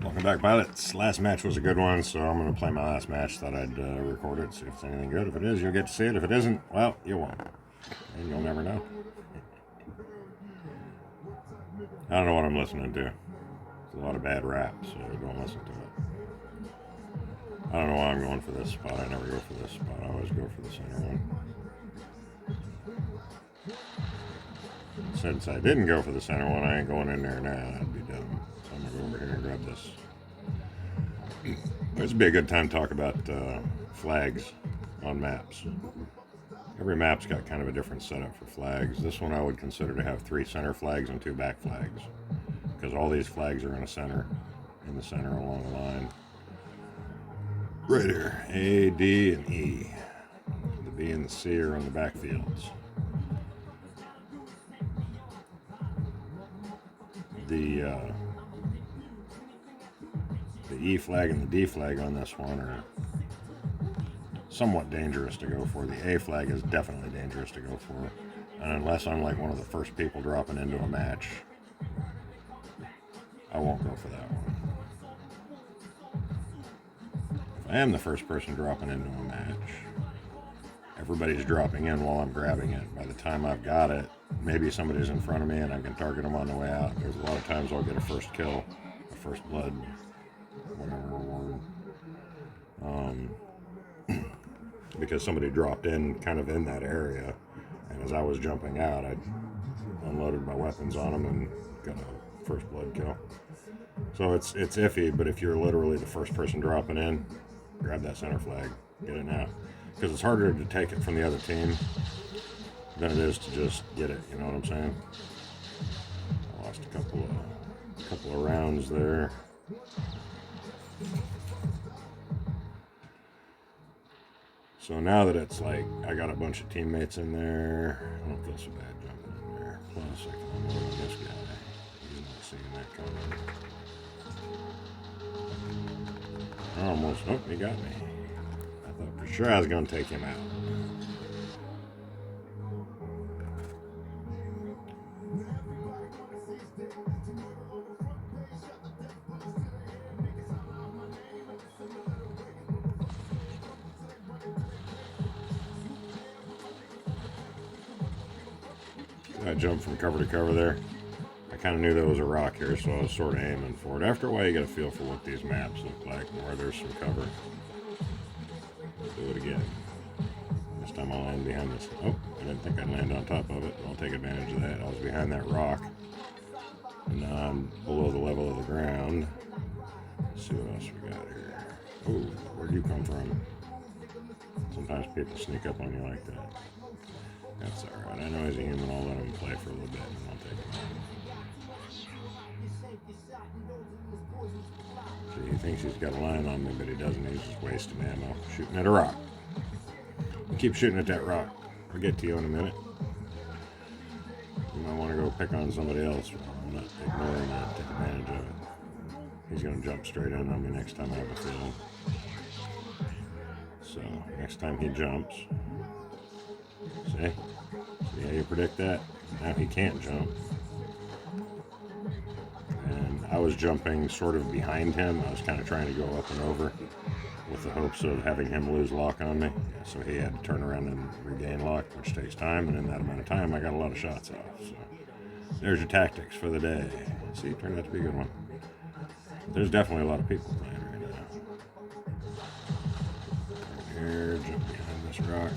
Welcome back, pilots. Last match was a good one, so I'm going to play my last match. Thought I'd record it, see if it's anything good. If it is, you'll get to see it. If it isn't, well, you won't. And you'll never know. I don't know what I'm listening to. It's a lot of bad rap, so don't listen to it. I don't know why I'm going for this spot. I never go for this spot. I always go for the center one. Since I didn't go for the center one, I ain't going in there now. That'd be dumb. So I'm going to go over here and grab this. This would be a good time to talk about flags on maps. Every map's got kind of a different setup for flags. This one I would consider to have 3 center flags and 2 back flags, because all these flags are in the center along the line. Right here, A, D, and E. The B and the C are on the backfields. The E flag and the D flag on this one are somewhat dangerous to go for. The A flag is definitely dangerous to go for. And unless I'm like one of the first people dropping into a match, I won't go for that one. If I am the first person dropping into a match, everybody's dropping in while I'm grabbing it. By the time I've got it, maybe somebody's in front of me and I can target them on the way out. There's a lot of times I'll get a first kill, a first blood, whatever award. Because somebody dropped in kind of in that area, and as I was jumping out, I unloaded my weapons on them and got a first blood kill. So it's iffy, but if you're literally the first person dropping in, grab that center flag, get it now. Because it's harder to take it from the other team than it is to just get it, you know what I'm saying? I lost a couple of rounds there. So now that it's like I got a bunch of teammates in there, I don't feel so bad jumping in there. Plus I can unload this guy. He's not seeing that coming. Almost, oh, he got me. I thought for sure I was going to take him out. I jumped from cover to cover there. I kind of knew there was a rock here, so I was sort of aiming for it. After a while, you get a feel for what these maps look like, where there's some cover. Do it again. This time I'll land behind this. Oh, I didn't think I'd land on top of it. I'll take advantage of that. I was behind that rock, and now I'm below the level of the ground. Let's see what else we got here. Oh, where'd you come from? Sometimes people sneak up on you like that. That's alright. I know he's a human. I'll let him play for a little bit and I'll take him out. See, he thinks he's got a line on me, but he doesn't. He's just wasting ammo. Shooting at a rock. Keep shooting at that rock. I'll get to you in a minute. You might want to go pick on somebody else. I'm not ignoring that. Take advantage of it. He's going to jump straight in on me next time I have a field. So, next time he jumps... See how you predict that? Now he can't jump. And I was jumping sort of behind him. I was kind of trying to go up and over with the hopes of having him lose lock on me. So he had to turn around and regain lock, which takes time. And in that amount of time, I got a lot of shots off. So there's your tactics for the day. See, it turned out to be a good one. There's definitely a lot of people playing right now. Right here, jump behind this rock.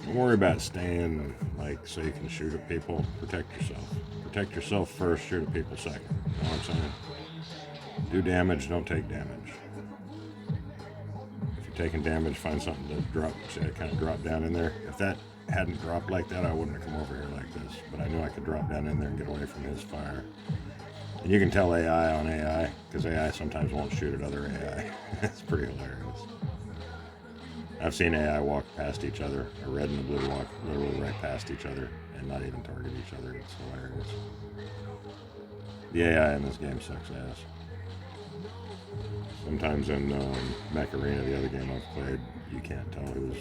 Don't worry about staying, like, so you can shoot at people. Protect yourself. Protect yourself first, shoot at people second. You know what I'm saying? Do damage, don't take damage. If you're taking damage, find something to drop. See, I kind of dropped down in there. If that hadn't dropped like that, I wouldn't have come over here like this. But I knew I could drop down in there and get away from his fire. And you can tell AI on AI, because AI sometimes won't shoot at other AI. It's pretty hilarious. I've seen AI walk past each other, a red and a blue walk literally right past each other and not even target each other. It's hilarious. The AI in this game sucks ass. Sometimes in Mech Arena, the other game I've played, you can't tell who's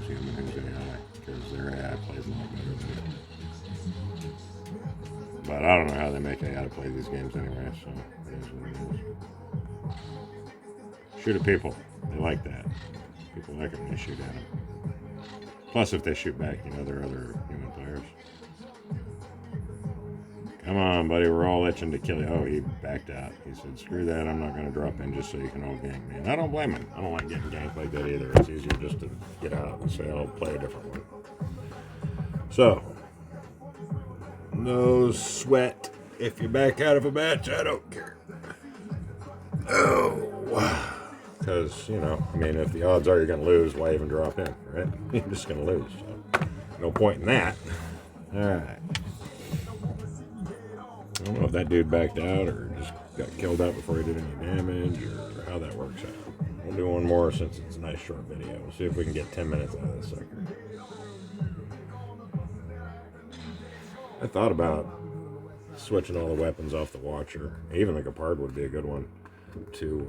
human, who's AI, because their AI plays a lot better than it. But I don't know how they make AI to play these games anyway, so it is what it is. Shoot at people. They like that. People like it when they shoot at them. Plus, if they shoot back, you know, there are other human players. Come on, buddy, we're all itching to kill you. Oh, he backed out. He said, screw that, I'm not going to drop in just so you can all gank me. And I don't blame him. I don't like getting ganked like that either. It's easier just to get out and say, I'll play a different one. So, no sweat. If you back out of a match, I don't care. Oh, because, you know, I mean, if the odds are you're going to lose, why even drop in, right? You're just going to lose. So, no point in that. All right. I don't know if that dude backed out or just got killed out before he did any damage or how that works out. We'll do one more since it's a nice short video. We'll see if we can get 10 minutes out of this sucker. I thought about switching all the weapons off the Watcher. Even the Gepard would be a good one to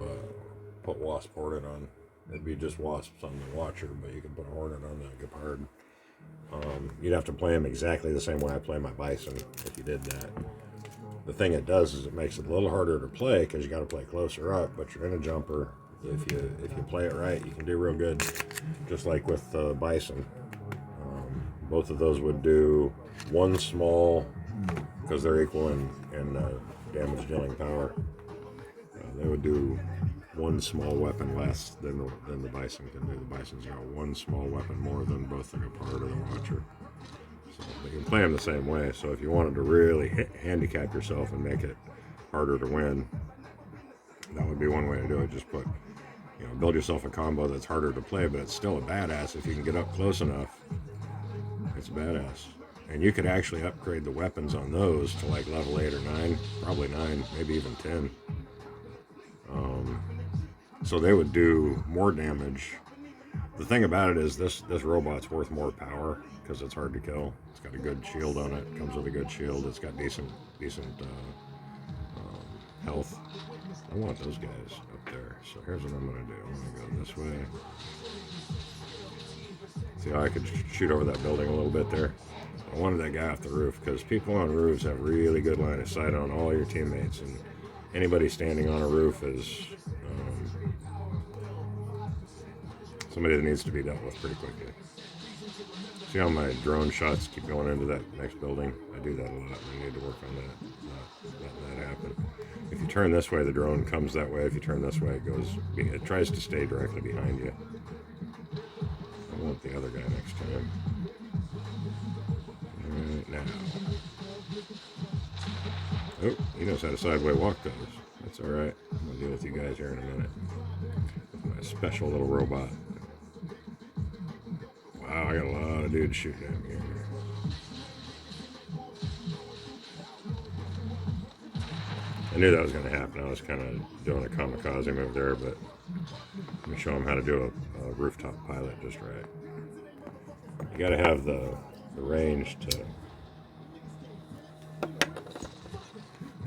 put Wasp Hornet on. It'd be just Wasps on the Watcher, but you can put a Hornet on the Gepard. You'd have to play him exactly the same way I play my Bison if you did that. The thing it does is it makes it a little harder to play because you got to play closer up, but you're in a jumper. If you play it right, you can do real good, just like with Bison. Both of those would do one small, because they're equal in damage dealing power. They would do one small weapon less than the Bison can do. The Bison's got one small weapon more than both the Gepard or the Watcher. So you can play them the same way. So if you wanted to really handicap yourself and make it harder to win, that would be one way to do it. Just put, you know, build yourself a combo that's harder to play, but it's still a badass if you can get up close enough. It's badass. And you could actually upgrade the weapons on those to like level 8 or 9, probably 9, maybe even 10. So they would do more damage. The thing about it is this robot's worth more power because it's hard to kill. It's got a good shield on it. It comes with a good shield. It's got decent health. I want those guys up there. So here's what I'm going to do. I'm going to go this way. See how I could shoot over that building a little bit there? I wanted that guy off the roof because people on roofs have really good line of sight on all your teammates, and anybody standing on a roof is somebody that needs to be dealt with pretty quickly. See how my drone shots keep going into that next building? I do that a lot. I need to work on that, letting that happen. If you turn this way, the drone comes that way. If you turn this way, it tries to stay directly behind you. I want the other guy next time. Right now. Oh, he knows how to sideway walk those. That's alright. I'm going to deal with you guys here in a minute. With my special little robot. Wow, I got a lot of dudes shooting at me here. I knew that was going to happen. I was kind of doing a kamikaze move there, but let me show them how to do a rooftop pilot just right. You got to have the range to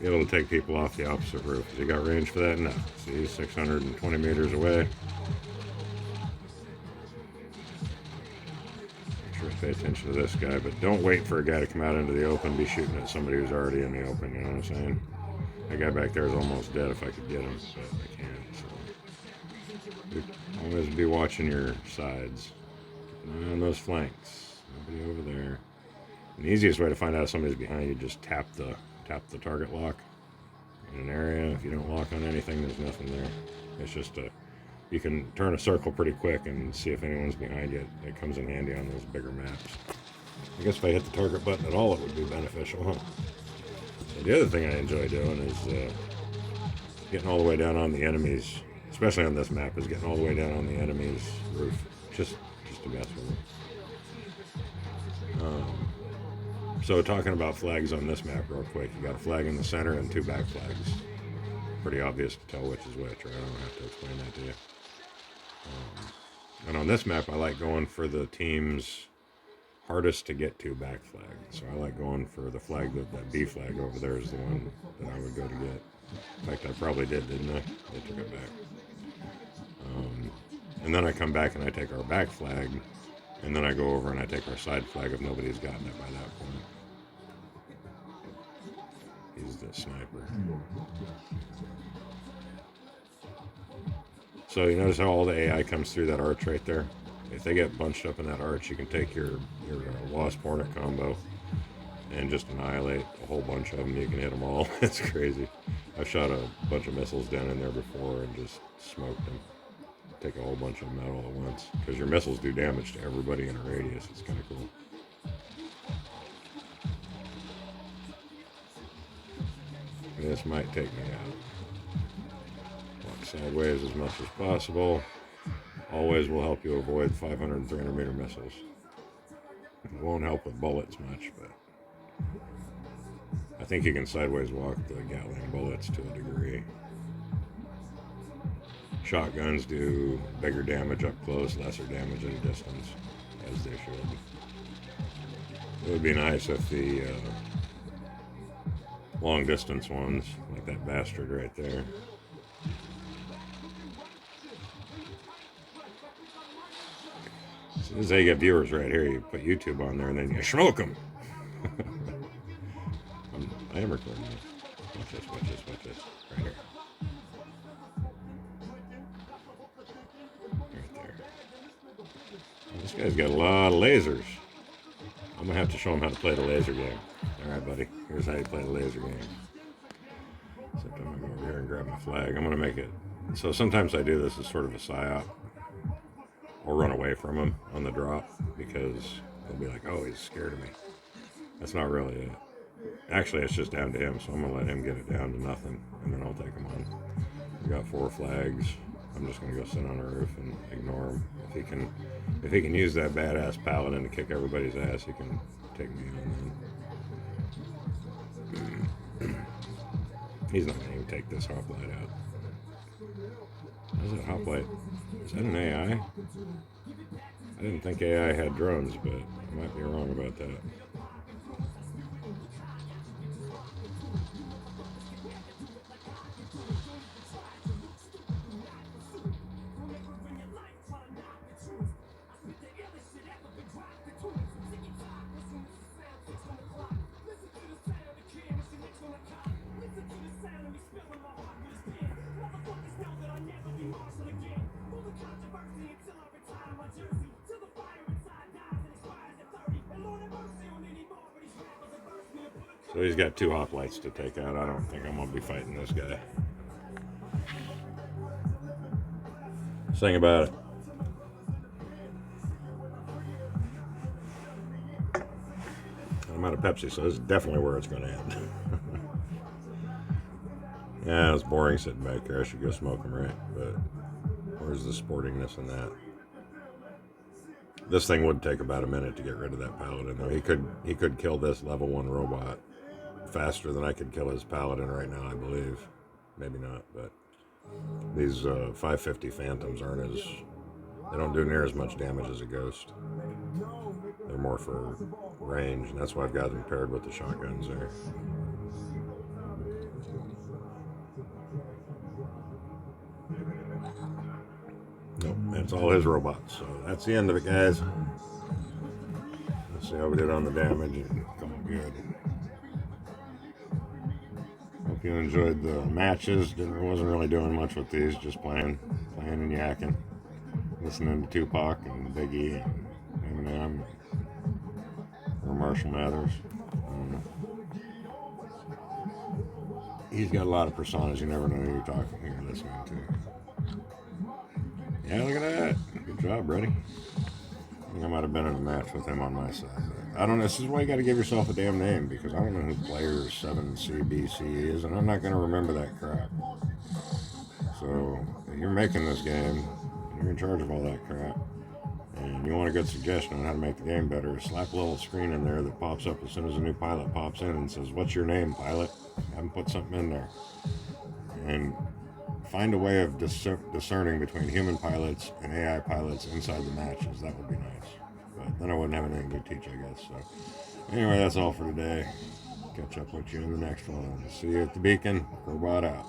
be able to take people off the opposite roof. Has he got range for that? No. See, 620 meters away. Make sure to pay attention to this guy, but don't wait for a guy to come out into the open, be shooting at somebody who's already in the open, you know what I'm saying? That guy back there is almost dead if I could get him, but I can't, so. Always be watching your sides. On those flanks. Nobody over there. And the easiest way to find out if somebody's behind you, just tap the target lock in an area. If you don't lock on anything, there's nothing there. It's just you can turn a circle pretty quick and see if anyone's behind you. It comes in handy on those bigger maps. I guess if I hit the target button at all, it would be beneficial, huh? So the other thing I enjoy doing is getting all the way down on the enemies, especially on this map, is getting all the way down on the enemy's roof. Just to mess with them. So talking about flags on this map real quick, you got a flag in the center and 2 back flags. Pretty obvious to tell which is which, right? I don't have to explain that to you. And on this map, I like going for the team's hardest to get to back flag. So I like going for the flag, that B flag over there is the one that I would go to get. In fact, I probably did, didn't I? They took it back. And then I come back and I take our back flag, and then I go over and I take our side flag if nobody's gotten it by that point. is the sniper. So you notice how all the AI comes through that arch right there? If they get bunched up in that arch, you can take your Wasp Hornet combo and just annihilate a whole bunch of them. You can hit them all. It's crazy. I've shot a bunch of missiles down in there before and just smoked them. Take a whole bunch of them out all at once. Because your missiles do damage to everybody in a radius. It's kind of cool. This might take me out. Walk sideways as much as possible. Always will help you avoid 500 and 300 meter missiles. It won't help with bullets much, but I think you can sideways walk the Gatling bullets to a degree. Shotguns do bigger damage up close, lesser damage at a distance, as they should. It would be nice if the long distance ones, like that bastard right there. As soon as they get viewers right here, you put YouTube on there and then you smoke them. I am recording this. Watch this, watch this, watch this. Right here. Right there. Well, this guy's got a lot of lasers. I'm going to have to show him how to play the laser game. Alright, buddy. Here's how you play the laser game. Except I'm going to go over here and grab my flag. I'm going to make it. So sometimes I do this as sort of a psyop. Or run away from him on the drop because they'll be like, oh, he's scared of me. That's not really it. Actually, it's just down to him, so I'm going to let him get it down to nothing, and then I'll take him on. We got 4 flags. I'm just going to go sit on the roof and ignore him. If he can use that badass paladin to kick everybody's ass, he can take me on then. He's not going to even take this hoplite out. How's that hoplite? Is that an AI? I didn't think AI had drones, but I might be wrong about that. So he's got 2 hoplites to take out. I don't think I'm going to be fighting this guy. Sing about it. I'm out of Pepsi, so this is definitely where it's going to end. Yeah, it's boring sitting back there. I should go smoke them, right? But where's the sportingness in that? This thing would take about a minute to get rid of that paladin, though. He could kill this level 1 robot faster than I could kill his paladin right now, I believe. Maybe not, but these 550 Phantoms aren't as... They don't do near as much damage as a Ghost. They're more for range, and that's why I've got them paired with the shotguns there. Nope, that's all his robots. So that's the end of it, guys. Let's see how we did on the damage. Going good. Hope you enjoyed the matches. Wasn't really doing much with these, just playing and yakking. Listening to Tupac and Biggie and Eminem or Marshall Mathers. He's got a lot of personas. You never know who you're listening to. Yeah, look at that. Good job, buddy. I think I might have been in a match with him on my side. But I don't know. This is why you got to give yourself a damn name, because I don't know who player 7CBC is, and I'm not going to remember that crap. So, if you're making this game, you're in charge of all that crap, and you want a good suggestion on how to make the game better, slap a little screen in there that pops up as soon as a new pilot pops in and says, "What's your name, pilot?" Have them put something in there. And find a way of discerning between human pilots and AI pilots inside the matches. That would be nice. But then I wouldn't have anything to teach, I guess. So anyway, that's all for today. Catch up with you in the next one. See you at the beacon. Robot out.